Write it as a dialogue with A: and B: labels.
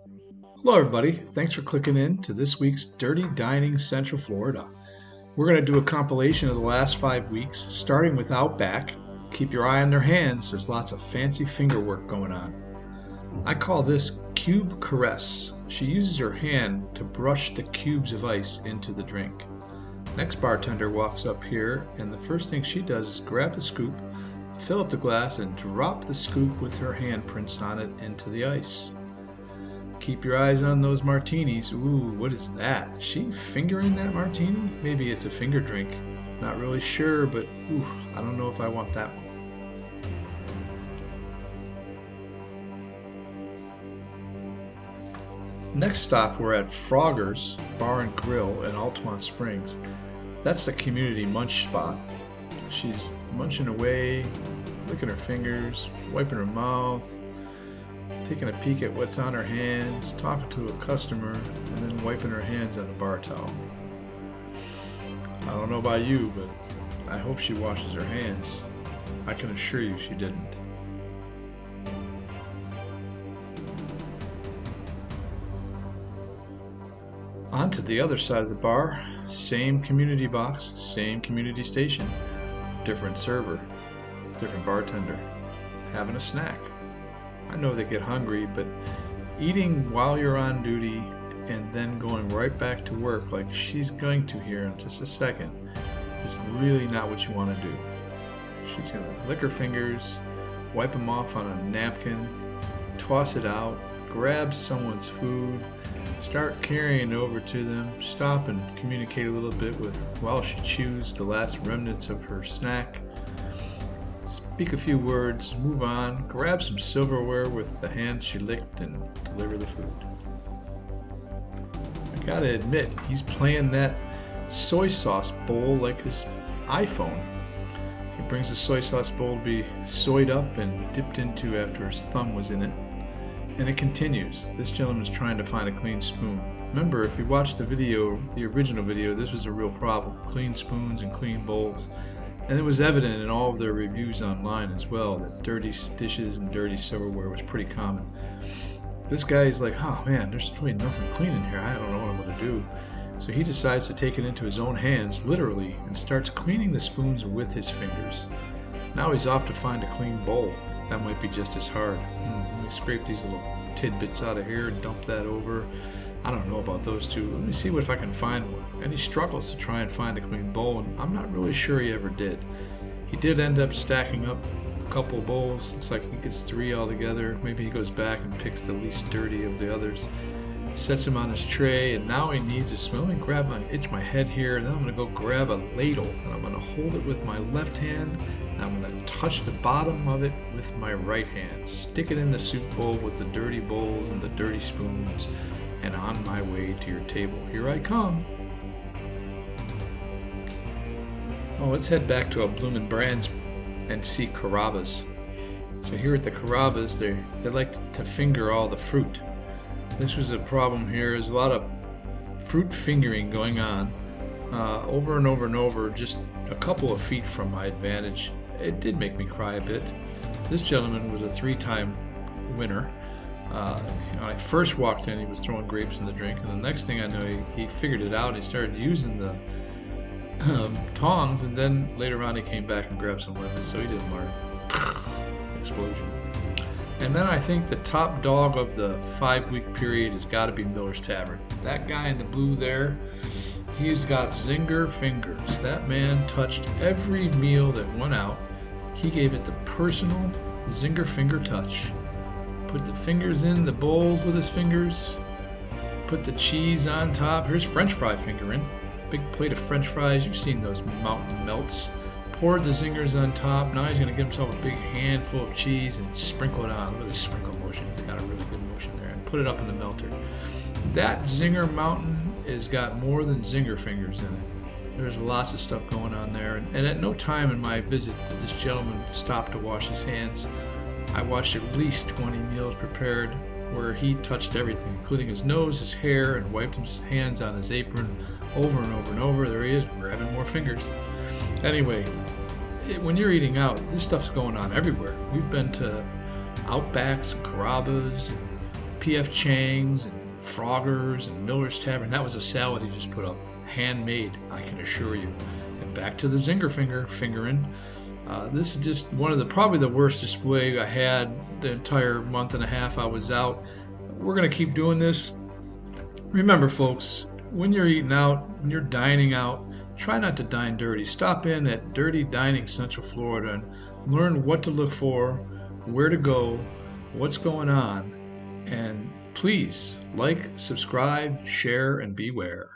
A: Hello, everybody. Thanks for clicking in to this week's Dirty Dining Central Florida. We're going to do a compilation of the last 5 weeks, starting with Outback. Keep your eye on their hands, there's lots of fancy finger work going on. I call this Cube Caress. She uses her hand to brush the cubes of ice into the drink. Next bartender walks up here, and the first thing she does is grab the scoop, fill up the glass, and drop the scoop with her handprints on it into the ice. Keep your eyes on those martinis. Ooh, what is that? Is she fingering that martini? Maybe it's a finger drink. Not really sure, but ooh, I don't know if I want that one. Next stop, we're at Frogger's Bar and Grill in Altamont Springs. That's the community munch spot. She's munching away, licking her fingers, wiping her mouth, taking a peek at what's on her hands, talking to a customer, and then wiping her hands on a bar towel. I don't know about you, but I hope she washes her hands. I can assure you she didn't. On to the other side of the bar. Same community box, same community station. Different server, different bartender, having a snack. I know they get hungry, but eating while you're on duty and then going right back to work like she's going to here in just a second is really not what you want to do. She's going to lick her fingers, wipe them off on a napkin, toss it out, grab someone's food, start carrying it over to them, stop and communicate a little bit with while she chews the last remnants of her snack, speak a few words, move on, grab some silverware with the hand she licked, and deliver the food. I gotta admit, he's playing that soy sauce bowl like his iPhone. He brings the soy sauce bowl to be soyed up and dipped into after his thumb was in it. And it continues. This gentleman's trying to find a clean spoon. Remember, if you watched the video, the original video, this was a real problem. Clean spoons and clean bowls. And it was evident in all of their reviews online as well that dirty dishes and dirty silverware was pretty common. This guy is like, oh man, there's really nothing clean in here. I don't know what I'm going to do. So he decides to take it into his own hands, literally, and starts cleaning the spoons with his fingers. Now he's off to find a clean bowl. That might be just as hard. Let me scrape these little tidbits out of here and dump that over. I don't know about those two. Let me see if I can find one. And he struggles to try and find a clean bowl, and I'm not really sure he ever did. He did end up stacking up a couple bowls. Looks like he gets 3 altogether. Maybe he goes back and picks the least dirty of the others, sets them on his tray, and now he needs a smell. Let me grab itch my head here, and then I'm going to go grab a ladle, and I'm going to hold it with my left hand, and I'm going to touch the bottom of it with my right hand. Stick it in the soup bowl with the dirty bowls and the dirty spoons, and on my way to your table. Here I come. Oh, let's head back to a Bloomin' Brands and see Carrabba's. So here at the Carrabba's, they like to finger all the fruit. This was a problem here. There's a lot of fruit fingering going on over and over and over, just a couple of feet from my advantage. It did make me cry a bit. This gentleman was a 3-time winner. When I first walked in, he was throwing grapes in the drink, and the next thing I know, he figured it out, and he started using the tongs, and then later on he came back and grabbed some lemons, so he didn't learn. Explosion. And then I think the top dog of the 5-week period has got to be Miller's Tavern. That guy in the blue there, he's got zinger fingers. That man touched every meal that went out. He gave it the personal zinger finger touch. Put the fingers in the bowls with his fingers. Put the cheese on top. Here's French fry fingering. Big plate of French fries. You've seen those mountain melts. Poured the zingers on top. Now he's going to get himself a big handful of cheese and sprinkle it on. Look at the sprinkle motion. He's got a really good motion there. And put it up in the melter. That zinger mountain has got more than zinger fingers in it. There's lots of stuff going on there. And at no time in my visit did this gentleman stop to wash his hands. I watched at least 20 meals prepared where he touched everything, including his nose, his hair, and wiped his hands on his apron over and over and over. There he is, grabbing more fingers. Anyway, when you're eating out, this stuff's going on everywhere. We've been to Outbacks and Carrabba's, P.F. Chang's and Frogger's and Miller's Tavern. That was a salad he just put up, handmade, I can assure you. And back to the Zinger fingering. This is just one of probably the worst display I had the entire month and a half I was out. We're gonna keep doing this. Remember, folks, when you're eating out, when you're dining out, try not to dine dirty. Stop in at Dirty Dining Central Florida and learn what to look for, where to go, what's going on, and please like, subscribe, share, and beware.